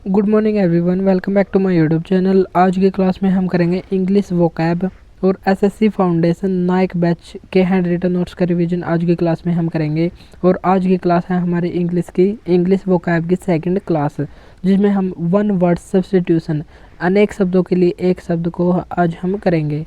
Good morning everyone, welcome back to my YouTube channel. आज की class में हम करेंगे इंग्लिश वोकैब और एसएससी फाउंडेशन नाइक बैच के हैंड रिटन नोट्स का रिवीजन आज की क्लास में हम करेंगे। और आज की क्लास है हमारी इंग्लिश वोकैब की सेकंड क्लास, जिसमें हम वन वर्ड सब्स्टिट्यूशन अनेक शब्दों के लिए एक शब्द को आज हम करेंगे।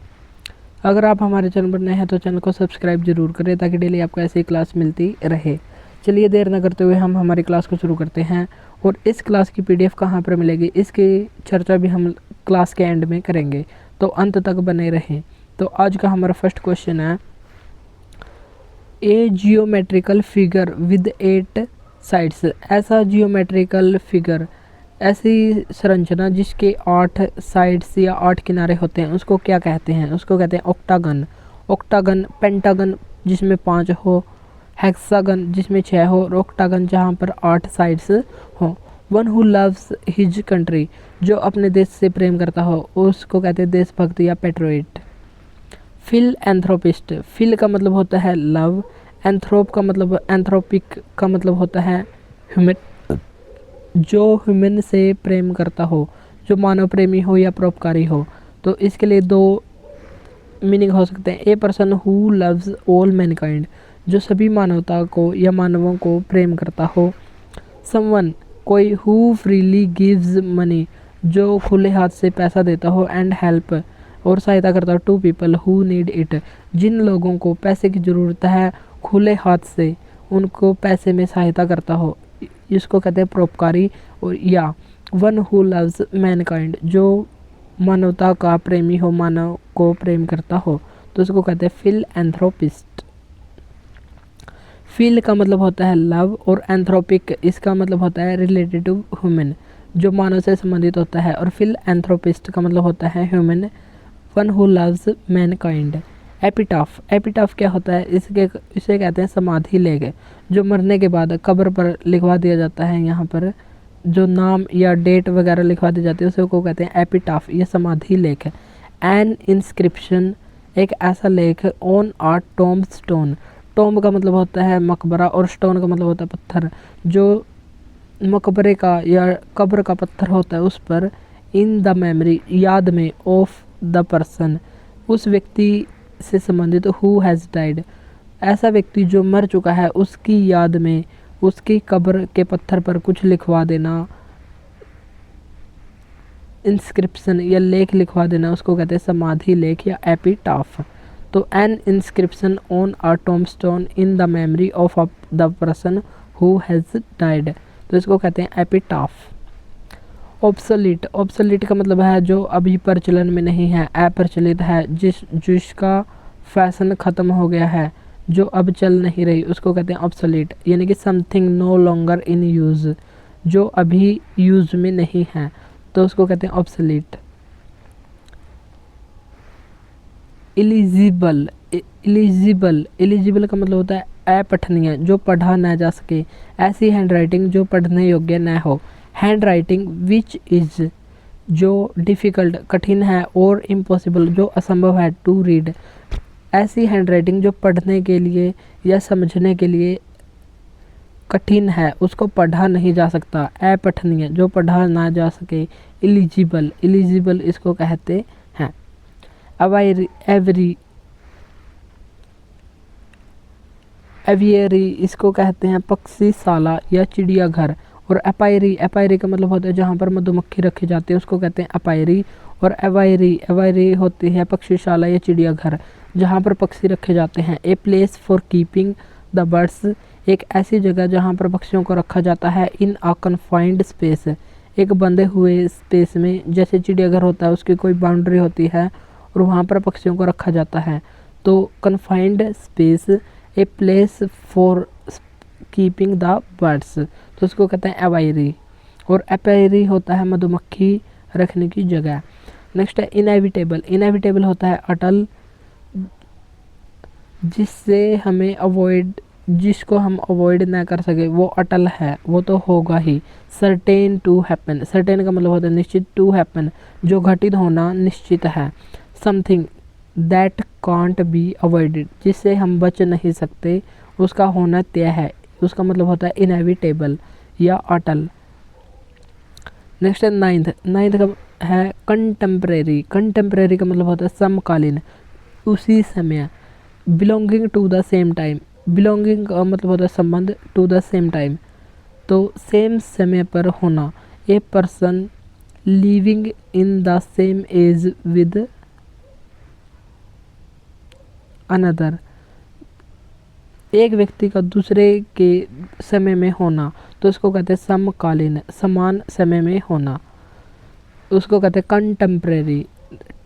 अगर आप हमारे चैनल पर नए हैं तो चैनल को सब्सक्राइब जरूर करें ताकि डेली आपको ऐसी क्लास मिलती रहे। चलिए देर न करते हुए हम हमारी क्लास को शुरू करते हैं। और इस क्लास की पीडीएफ कहाँ पर मिलेगी, इसकी चर्चा भी हम क्लास के एंड में करेंगे, तो अंत तक बने रहें। तो आज का हमारा फर्स्ट क्वेश्चन है, ए जियोमेट्रिकल फिगर विद 8 साइड्स। ऐसा जियोमेट्रिकल फिगर, ऐसी संरचना जिसके 8 साइड्स या 8 किनारे होते हैं, उसको क्या कहते हैं? उसको कहते हैं ऑक्टागन। ऑक्टागन, पेंटागन जिसमें 5 हो, हेक्सागन जिसमें 6 हो, और ऑक्टागन जहाँ पर 8 साइड्स हो। One who loves his country, जो अपने देश से प्रेम करता हो, उसको कहते हैं देशभक्त या पेट्रोइट। फिल एंथ्रोपिस्ट, फिल का मतलब होता है लव, एंथ्रोप का मतलब, एंथ्रोपिक का मतलब होता है ह्यूमन, जो ह्यूमन से प्रेम करता हो, जो मानव प्रेमी हो या परोपकारी हो। तो इसके लिए दो मीनिंग हो सकते हैं। ए person who loves all Mankind, जो सभी मानवता को या मानवों को प्रेम करता हो। समवन, कोई, हु फ्रीली गिव्स मनी, जो खुले हाथ से पैसा देता हो। एंड हेल्प, और सहायता करता हो। To people who need it, जिन लोगों को पैसे की ज़रूरत है, खुले हाथ से उनको पैसे में सहायता करता हो, इसको कहते हैं परोपकारी। और या वन हु लव्स मैनकाइंड, जो मानवता का प्रेमी हो, मानव को प्रेम करता हो, तो उसको कहते हैं फिल एंथ्रोपिस्ट। फील का मतलब होता है लव, और एंथ्रोपिक इसका मतलब होता है रिलेटेड टू ह्यूमन, जो मानव से संबंधित होता है। और फिल एंथ्रोपिस्ट का मतलब होता है human, one who loves Mankind. Epitaph, epitaph क्या होता है? इसे कहते हैं समाधि लेख, जो मरने के बाद कब्र पर लिखवा दिया जाता है। यहाँ पर जो नाम या डेट वगैरह लिखवा दी जाती है उसे को कहते हैं एपिटाफ, ये समाधि लेख है। एन इंस्क्रिप्शन, एक ऐसा लेख on a tombstone. Tomb का मतलब होता है मकबरा, और स्टोन का मतलब होता है पत्थर, जो मकबरे का या कब्र का पत्थर होता है, उस पर इन द मेमोरी, याद में, ऑफ द पर्सन, उस व्यक्ति से संबंधित, हु हैज़ डाइड, ऐसा व्यक्ति जो मर चुका है, उसकी याद में उसकी कब्र के पत्थर पर कुछ लिखवा देना, इंस्क्रिप्शन या लेख लिखवा देना, उसको कहते हैं समाधि लेख या एपिटाफ। तो an inscription on a tombstone in the memory of the person who has died, तो इसको कहते हैं एपिटाफ। ऑब्सोलीट, ऑब्सोलीट का मतलब है जो अभी प्रचलन में नहीं है, अप्रचलित है, जिसका फैशन ख़त्म हो गया है, जो अब चल नहीं रही, उसको कहते हैं ऑब्सोलीट। यानी कि something no longer in use, जो अभी यूज़ में नहीं है, तो उसको कहते हैं ऑब्सोलीट। इलिजिबल, इलिजिबल, इलिजिबल का मतलब होता है अपठनीय, जो पढ़ा न जा सके। ऐसी हैंड राइटिंग जो पढ़ने योग्य न हो। हैंड राइटिंग विच इज़, जो डिफ़िकल्ट, कठिन है, और इम्पॉसिबल, जो असंभव है, टू रीड। ऐसी हैंड राइटिंग जो पढ़ने के लिए या समझने के लिए कठिन है, उसको पढ़ा नहीं जा सकता। अपठनीय, जो पढ़ा ना जा सके। इलिजिबल, इलिजिबल इसको कहते हैं। एवियरी इसको कहते हैं पक्षीशाला या चिड़ियाघर। और अपायरी, अपायरी का मतलब होता है जहाँ पर मधुमक्खी रखी जाती है, उसको कहते हैं अपायरी। और एवायरी, एवायरी होती है पक्षीशाला या चिड़ियाघर जहाँ पर पक्षी रखे जाते हैं। A place for keeping the birds, एक ऐसी जगह जहाँ पर पक्षियों को रखा जाता है। इन अ कन्फाइंड स्पेस, एक बंधे हुए स्पेस में, जैसे चिड़ियाघर होता है उसकी कोई बाउंड्री होती है और वहाँ पर पक्षियों को रखा जाता है। तो confined space, a place for keeping the birds, तो उसको कहते हैं एवायरी। और एपायरी होता है मधुमक्खी रखने की जगह। नेक्स्ट है इनएविटेबल, इनएविटेबल होता है अटल, जिससे हमें अवॉइड, जिसको हम अवॉइड ना कर सके, वो अटल है, वो तो होगा ही। सर्टेन टू हैपन, सर्टेन का मतलब होता है निश्चित, टू हैपन, जो घटित होना निश्चित है। Something that can't be avoided, जिससे हम बच नहीं सकते, उसका होना तय है, उसका मतलब होता है इनएविटेबल या अटल। नेक्स्ट है नाइन्थ। नाइन्थ का है कंटेम्प्रेरी। कंटेम्प्रेरी का मतलब होता है समकालीन, उसी समय। Belonging to the same time. Belonging का मतलब होता है संबंध, टू द सेम टाइम तो सेम समय पर होना। A person living in the same age with another. एक व्यक्ति का दूसरे के समय में होना तो इसको कहते हैं समकालीन, समान समय में होना, उसको कहते हैं कंटेम्प्रेरी।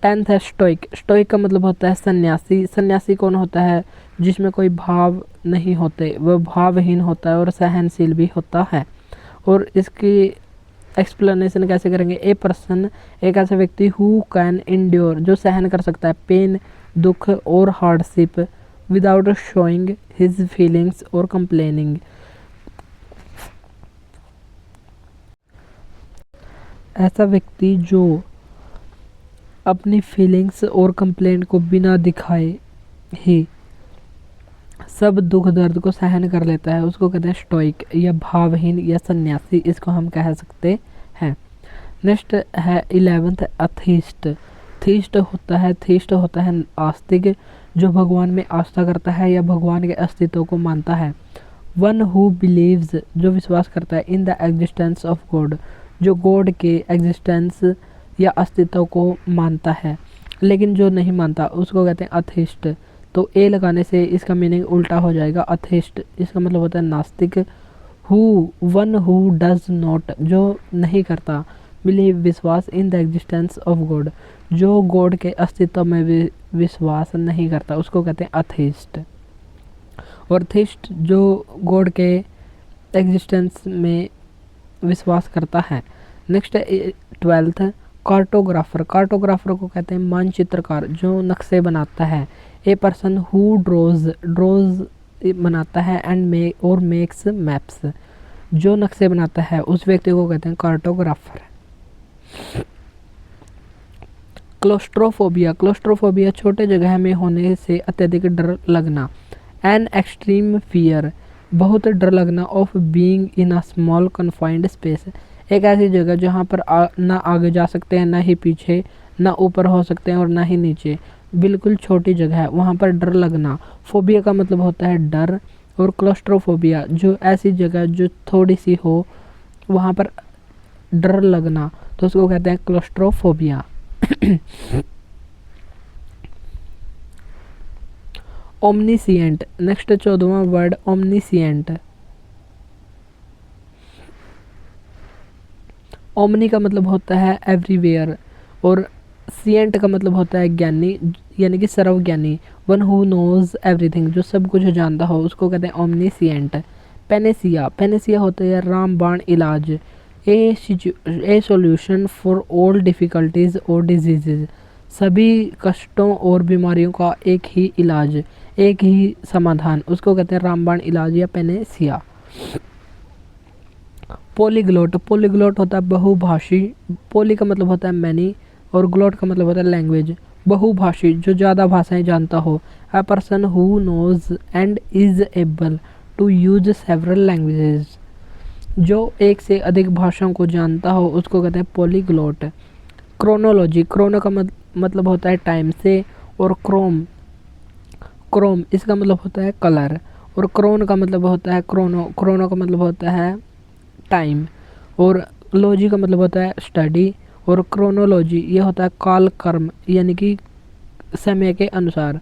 टेंथ है स्टोइक। स्टोइक का मतलब होता है सन्यासी। सन्यासी कौन होता है? जिसमें कोई भाव नहीं होते, वह भावहीन होता है और सहनशील भी होता है। और इसकी एक्सप्लेनेशन कैसे करेंगे? ए पर्सन, एक ऐसा व्यक्ति हु कैन इंड्योर, जो सहन कर सकता है पेन, दुख और hardship without showing his feelings और कंप्लेनिंग। ऐसा व्यक्ति जो अपनी फीलिंग्स और कंप्लेंट को बिना दिखाए ही सब दुख दर्द को सहन कर लेता है, उसको कहते हैं स्टोइक या भावहीन या सन्यासी, इसको हम कह सकते हैं। नेक्स्ट है 11th अथीस्ट। थीस्ट होता है आस्तिक, जो भगवान में आस्था करता है या भगवान के अस्तित्व को मानता है। वन हु बिलीव्स, जो विश्वास करता है in the existence of God, जो गॉड के एग्जिस्टेंस या अस्तित्व को मानता है, लेकिन जो नहीं मानता उसको कहते हैं अथीस्ट। तो ए लगाने से इसका मीनिंग उल्टा हो जाएगा। अथीस्ट इसका मतलब होता है नास्तिक। वन हु डज नॉट, जो नहीं करता, बिलीव विश्वास in the existence of God, जो गॉड के अस्तित्व में विश्वास नहीं करता, उसको कहते हैं अथीस्ट। और थीस्ट जो गॉड के एग्जिस्टेंस में विश्वास करता है। नेक्स्ट है 12th कार्टोग्राफर। कार्टोग्राफर को कहते हैं मानचित्रकार, जो नक्शे बनाता है। ए पर्सन हु ड्रोज बनाता है एंड और मेक्स मैप्स, जो नक्शे बनाता है उस व्यक्ति को कहते हैं कार्टोग्राफर। क्लोस्ट्रोफोबिया छोटे जगह में होने से अत्यधिक डर लगना। एन एक्सट्रीम फियर, बहुत डर लगना। Of being in a small confined space, एक ऐसी जगह जहाँ पर ना आगे जा सकते हैं, ना ही पीछे, ना ऊपर हो सकते हैं और ना ही नीचे, बिल्कुल छोटी जगह है, वहाँ पर डर लगना। फोबिया का मतलब होता है डर। और क्लोस्ट्रोफोबिया जो ऐसी जगह जो थोड़ी सी हो, वहाँ पर डर लगना, तो उसको कहते हैं क्लोस्ट्रोफोबिया। ओमनीसिएंट। नेक्स्ट 14वां वर्ड ओमनीसिएंट। ओमनी का मतलब होता है एवरीवेयर और सिएंट का मतलब होता है ज्ञानी, यानी कि सर्वज्ञानी। वन हु नोज एवरीथिंग, जो सब कुछ जानता हो, उसको कहते हैं ओमनीसिएंट। पेनेसिया होता है रामबाण इलाज। ए सॉल्यूशन फॉर ऑल डिफ़िकल्टीज और डिजीजेज, सभी कष्टों और बीमारियों का एक ही इलाज, एक ही समाधान, उसको कहते हैं रामबाण इलाज या पेनेसिया। पोलीग्लोट होता है बहुभाषी। पोली का मतलब होता है मैनी और ग्लोट का मतलब होता है लैंग्वेज। बहुभाषी जो ज़्यादा भाषाएं जानता हो। A person who knows and is able to use several languages, जो एक से अधिक भाषाओं को जानता हो, उसको कहते हैं पोलीग्लोट। क्रोनोलॉजी, क्रोनो का मतलब होता है टाइम से। और क्रोम इसका मतलब होता है कलर। और क्रोन का मतलब होता है क्रोनो का मतलब होता है टाइम। और लॉजी का मतलब होता है स्टडी। और क्रोनोलॉजी ये होता है काल कर्म, यानी कि समय के अनुसार।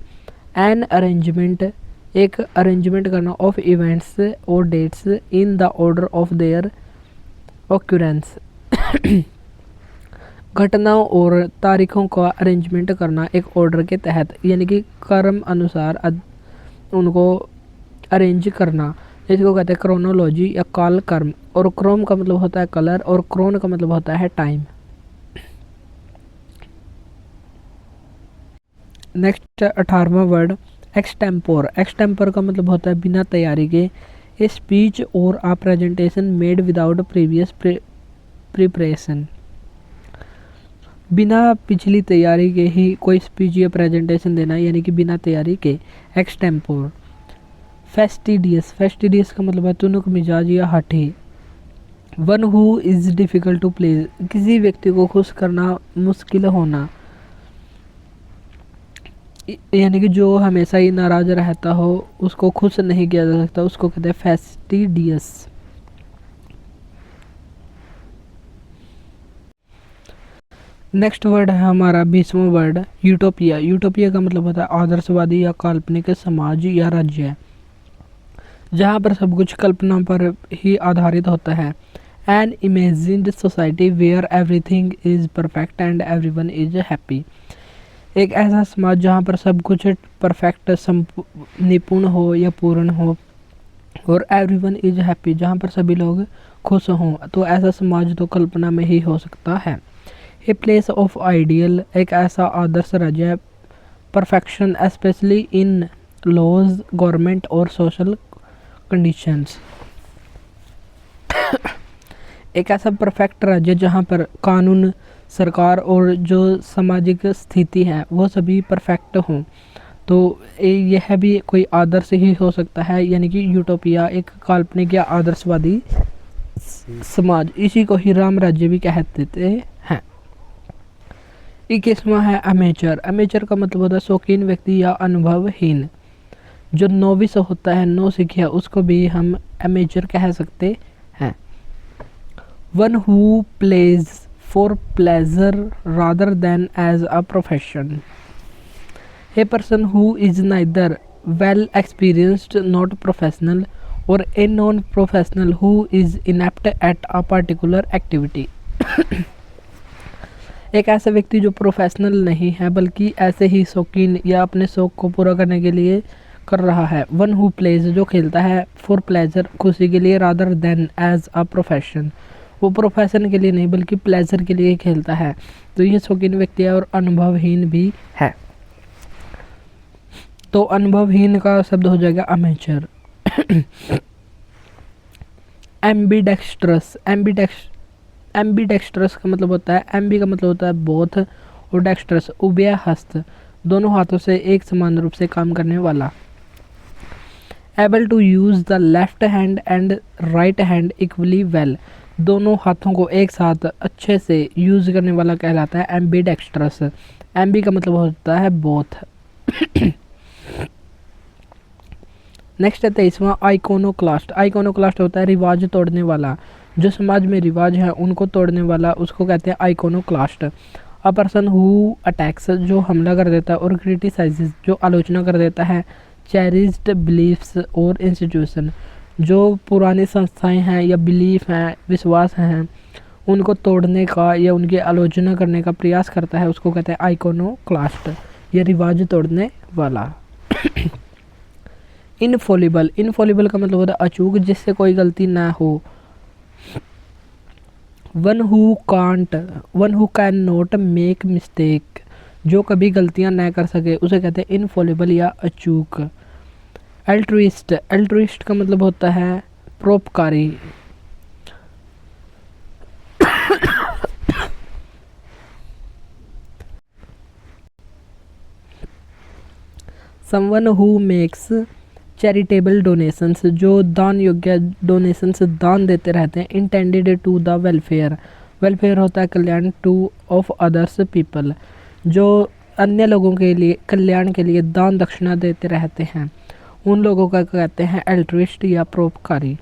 एन अरेंजमेंट, एक अरेंजमेंट करना ऑफ इवेंट्स और dates in the order of their occurrence, घटनाओं और तारीखों का अरेंजमेंट करना एक ऑर्डर के तहत, यानी कि क्रम अनुसार उनको अरेंज करना, इसको कहते हैं क्रोनोलॉजी या काल कर्म। और क्रोम का मतलब होता है कलर और क्रोन का मतलब होता है टाइम। नेक्स्ट 18वां वर्ड एक्सटेम्पोर। एक्सटेम्पोर का मतलब होता है बिना तैयारी के। ए स्पीच और a presentation made without previous preparation, बिना पिछली तैयारी के ही कोई स्पीच या प्रेजेंटेशन देना, यानी कि बिना तैयारी के, एक्सटेम्पोर। फेस्टिडियस का मतलब है तुनक मिजाज या हठी। One who is difficult to please, किसी व्यक्ति को खुश करना मुश्किल होना, यानी कि जो हमेशा ही नाराज रहता हो उसको खुश नहीं किया जा सकता, उसको कहते हैं फैस्टिडियस। नेक्स्ट वर्ड है हमारा 20वां वर्ड यूटोपिया। यूटोपिया का मतलब होता है आदर्शवादी या काल्पनिक समाज या राज्य, जहाँ पर सब कुछ कल्पना पर ही आधारित होता है। An imagined society where everything is perfect and everyone is happy, एक ऐसा समाज जहाँ पर सब कुछ परफेक्ट निपुण हो या पूर्ण हो, और एवरीवन इज हैप्पी जहाँ पर सभी लोग खुश हों, तो ऐसा समाज तो कल्पना में ही हो सकता है। ए प्लेस ऑफ आइडियल, एक ऐसा आदर्श राज्य है। Perfection specially in laws, government और सोशल कंडीशंस, एक ऐसा परफेक्ट राज्य जहाँ पर कानून, सरकार और जो सामाजिक स्थिति है वो सभी परफेक्ट हों, तो यह भी कोई आदर्श ही हो सकता है, यानी कि यूटोपिया एक काल्पनिक या आदर्शवादी समाज, इसी को ही राम राज्य भी कहते हैं। 21वां है अमेचर। अमेचर का मतलब होता है शौकीन व्यक्ति या अनुभवहीन, जो नोविस होता है, नो सीखिया, उसको भी हम अमेचर कह सकते हैं। One who plays for pleasure rather than as a profession, a person who is neither well experienced not professional और a non professional who is inept at a particular activity, एक ऐसा व्यक्ति जो प्रोफेशनल नहीं है बल्कि ऐसे ही शौकीन या अपने शौक को पूरा करने के लिए कर रहा है। वन हु प्लेज, जो खेलता है, फॉर प्लेजर, खुशी के लिए, rather than as a profession, वो प्रोफेशन के लिए नहीं बल्कि प्लेजर के लिए खेलता है, तो ये शौकीन व्यक्ति है और अनुभवहीन भी है। तो अनुभवहीन का शब्द हो जाएगा अमेचर। एम्बीडेक्स्ट्रस, एम्बीडेक्स्ट्रस का मतलब होता है, एम्बी का मतलब होता है बोथ और डेक्स्ट्रस उभय हस्त, दोनों हाथों से एक समान रूप से काम करने वाला। Able to use the left hand and right hand equally well, दोनों हाथों को एक साथ अच्छे से यूज करने वाला कहलाता है एम्बीडेक्स्ट्रस। एम्बी का मतलब होता है बोथ। नेक्स्ट है 23वां आइकोनोक्लास्ट। आइकोनोक्लास्ट होता है रिवाज तोड़ने वाला, जो समाज में रिवाज है उनको तोड़ने वाला, उसको कहते हैं iconoclast. A person who attacks, जो हमला कर देता है, और क्रिटिसाइजेस, जो आलोचना कर देता है, चेरिज्ड बिलीफ्स और इंस्टीट्यूशन, जो पुरानी संस्थाएं हैं या बिलीफ हैं, विश्वास हैं, उनको तोड़ने का या उनकी आलोचना करने का प्रयास करता है, उसको कहते हैं आइकोनोक्लास्ट, या रिवाज तोड़ने वाला। इनफॉलिबल, इनफॉलिबल का मतलब होता है अचूक, जिससे कोई गलती ना हो। One who can not make mistake, जो कभी गलतियां ना कर सके, उसे कहते हैं इनफॉलिबल या अचूक। अल्ट्रुइस्ट, अल्ट्रुइस्ट का मतलब होता है परोपकारी। Someone who makes charitable donations, जो दान योग्य डोनेशंस दान देते रहते हैं। Intended to the welfare, welfare होता है कल्याण, टू ऑफ अदर्स पीपल, जो अन्य लोगों के लिए कल्याण के लिए दान दक्षिणा देते रहते हैं, उन लोगों का कहते हैं अल्ट्रुइस्ट या परोपकारी।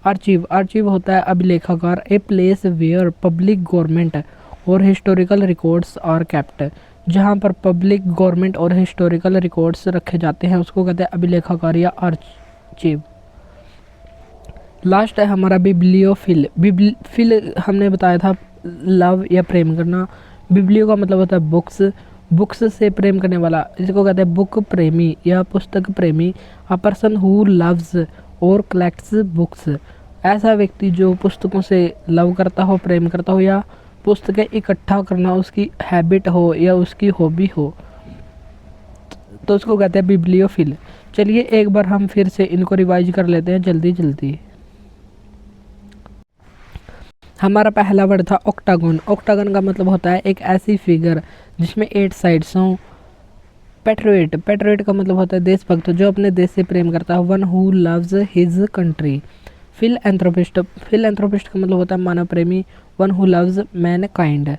आर्चीव, आर्चीव होता है अभिलेखागार। A place where public government और हिस्टोरिकल रिकॉर्ड्स आर केप्ट, जहाँ पर पब्लिक गवर्नमेंट और हिस्टोरिकल रिकॉर्ड्स रखे जाते हैं, उसको कहते हैं अभिलेखागार या आर्चीव। लास्ट है हमारा बिब्लियोफिल। फिल हमने बताया था लव या प्रेम करना। बिब्लियो का मतलब होता है बुक्स, बुक्स से प्रेम करने वाला, इसको कहते हैं बुक प्रेमी या पुस्तक प्रेमी। अ पर्सन हु लव्स और कलेक्ट्स बुक्स, ऐसा व्यक्ति जो पुस्तकों से लव करता हो, प्रेम करता हो, या पुस्तकें इकट्ठा करना उसकी हैबिट हो या उसकी हॉबी हो, तो उसको कहते हैं बिब्लियोफिल। चलिए एक बार हम फिर से इनको रिवाइज कर लेते हैं जल्दी जल्दी। हमारा पहला वर्ड था ऑक्टागन। ऑक्टागन का मतलब होता है एक ऐसी फिगर जिसमें 8 साइड्स हों। पैट्रियट, पैट्रियट का मतलब होता है देशभक्त, जो अपने देश से प्रेम करता है। One who loves his country. Philanthropist, philanthropist का मतलब होता है मानव प्रेमी, one who loves mankind.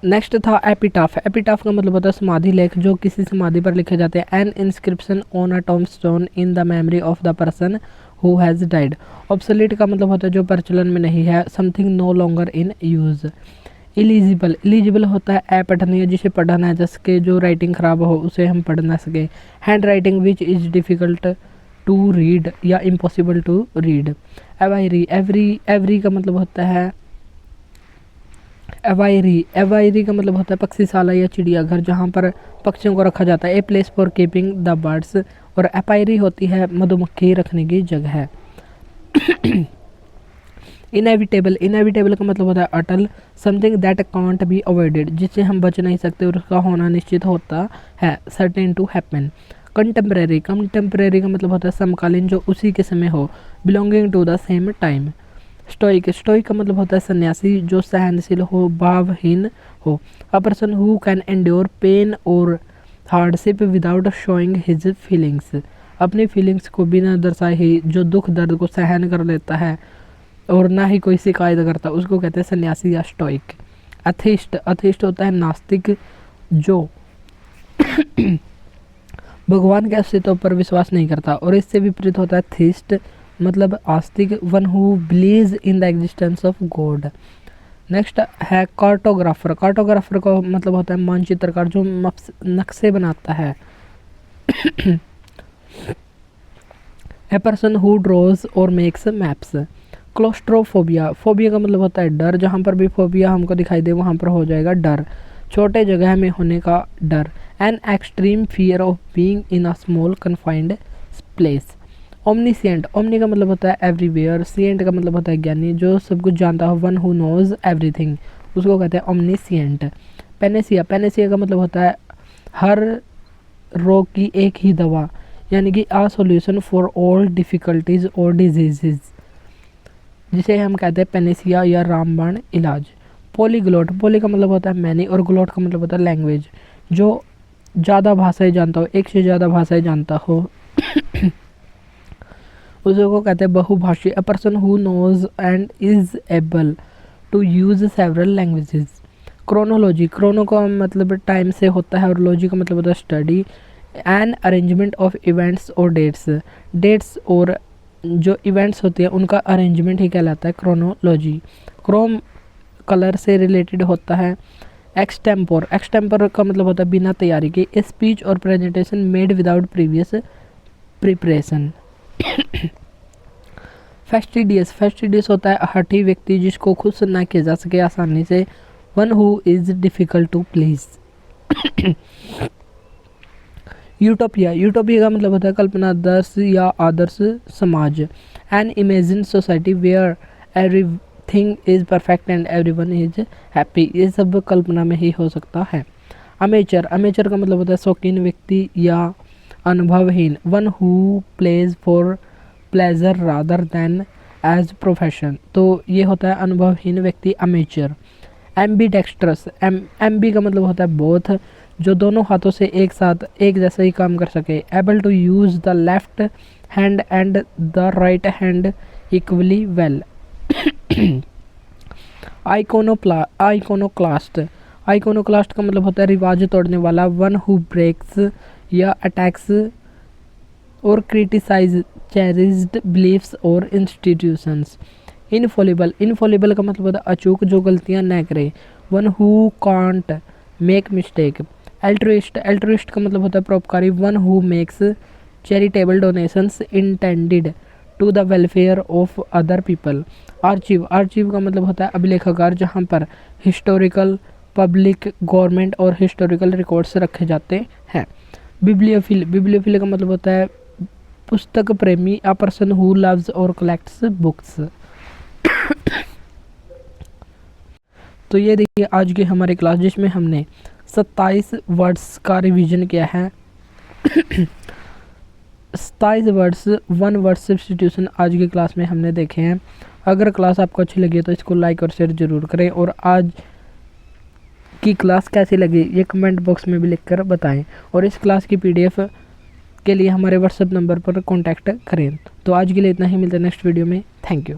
Next था एपिटाफ, एपिटाफ का मतलब होता है समाधि लेख, जो किसी समाधि पर लिखे जाते हैं। An inscription on a tombstone in the memory of the person who has died. Obsolete का मतलब होता है जो प्रचलन में नहीं है, something no longer in use. Illegible, illegible होता है अपठनीय, जिसे पढ़ना है जिसके जो राइटिंग खराब हो उसे हम पढ़ ना सके। Handwriting which is difficult to read या impossible to read. Aviary, aviary, aviary का मतलब होता है एवायरी, एवायरी का मतलब होता है पक्षीशाला या चिड़ियाघर जहाँ पर पक्षियों को रखा जाता है। A place for keeping the birds. और एपायरी होती है मधुमक्खी रखने की जगह। इनएविटेबल, इनएविटेबल का मतलब होता है अटल, something that can't be avoided, जिससे हम बच नहीं सकते और उसका होना निश्चित होता है, certain to happen. Contemporary, contemporary का मतलब होता है समकालीन, जो उसी के समय हो, belonging to the same time. Stoic, stoic का मतलब होता है सन्यासी, जो सहनशील हो, भावहीन हो। A person who can endure pain और hardship without showing his feelings, अपनी फीलिंग्स को बिना दर्शाए ही जो दुख दर्द को सहन कर लेता है और ना ही कोई शिकायत करता, उसको कहते हैं सन्यासी या स्टोइक। अथिस्ट, अथिस्ट होता है नास्तिक, जो भगवान के अस्तित्व पर विश्वास नहीं करता। और इससे विपरीत होता है थीस्ट, मतलब आस्तिक, one who believes in the existence of God. Next है कार्टोग्राफर, कार्टोग्राफर का मतलब होता है मानचित्रकार, जो नक्शे बनाता है। ए पर्सन हु ड्रॉज और मेक्स मैप्स। क्लोस्ट्रोफोबिया, फोबिया का मतलब होता है डर, जहाँ पर भी फोबिया हमको दिखाई दे वहाँ पर हो जाएगा डर, छोटे जगह में होने का डर। An extreme fear of being in a small confined place. Omniscient, omni का मतलब होता है एवरीवेयर, सिएंट का मतलब होता है ज्ञानी, जो सब कुछ जानता हो, वन हु नोज एवरीथिंग, उसको कहते हैं ओमनीसिएंट। पेनेसिया, पेनेसिया का मतलब होता है हर रोग की एक ही दवा, यानी कि आ सॉल्यूशन फॉर ऑल डिफ़िकल्टीज और डिजीजेज, जिसे हम कहते हैं पेनेसिया या रामबाण इलाज। पॉलीग्लोट, पॉली का मतलब होता है मैनी और ग्लोट का मतलब होता है लैंग्वेज, जो ज़्यादा भाषाएं जानता हो, एक से ज़्यादा भाषाएं जानता हो, उसको कहते हैं बहुभाषी। A person who knows and is able to use several languages. Chronology, chrono का मतलब टाइम से होता है और लॉजी का मतलब होता है study. An arrangement of events और डेट्स, डेट्स और जो इवेंट्स होती है उनका अरेंजमेंट ही कहलाता है क्रोनोलॉजी। क्रोम कलर से रिलेटेड होता है। एक्सटेम्पोर, एक्सटेम्पोर का मतलब होता है बिना तैयारी के, स्पीच और presentation made without previous preparation. Fastidious, fastidious होता है हठी व्यक्ति, जिसको खुश ना किया जा सके आसानी से, one who is difficult to please. Utopia, utopia का मतलब होता है कल्पनादर्श या आदर्श समाज। An imagine society where everything is perfect and everyone is happy, ये सब कल्पना में ही हो सकता है। अमेचर, अमेचर का मतलब होता है शौकीन व्यक्ति या अनुभवहीन, one who plays for pleasure rather than as profession, तो ये होता है अनुभवहीन व्यक्ति अमेचर। एम्बीडेक्स्ट्रस, एम्बी का मतलब होता है बोथ, जो दोनों हाथों से एक साथ एक जैसा ही काम कर सके। Able to use the left hand and the right hand equally well. Iconoclast, iconoclast का मतलब होता है रिवाज तोड़ने वाला, वन हु ब्रेक्स या अटैक्स और क्रिटिसाइज चेरिज्ड बिलीफ्स और इंस्टीट्यूशंस। इनफॉलिबल, इनफॉलिबल का मतलब होता है अचूक, जो गलतियां न करे, one who can't make mistake. Altruist, altruist का मतलब होता है परोपकारी, one who makes charitable donations intended to the welfare of other people. Archive, archive का मतलब होता है अभिलेखागार, जहाँ पर हिस्टोरिकल, पब्लिक, गवर्नमेंट और हिस्टोरिकल रिकॉर्ड्स रखे जाते हैं। बिब्लियोफिल, बिब्लियोफिल का मतलब होता है पुस्तक प्रेमी, अ पर्सन हु लव्स और कलेक्ट्स बुक्स। तो ये देखिए आज की हमारी क्लास, जिसमें हमने 27 वर्ड्स का रिवीजन किया है। 27 वर्ड्स, 1 वर्ड सब्स्टिट्यूशन आज की क्लास में हमने देखे हैं। अगर क्लास आपको अच्छी लगी तो इसको लाइक और शेयर जरूर करें, और आज की क्लास कैसी लगी ये कमेंट बॉक्स में भी लिखकर बताएं। और इस क्लास की PDF के लिए हमारे व्हाट्सएप नंबर पर कॉन्टैक्ट करें। तो आज के लिए इतना ही, मिलते हैं नेक्स्ट वीडियो में। Thank you.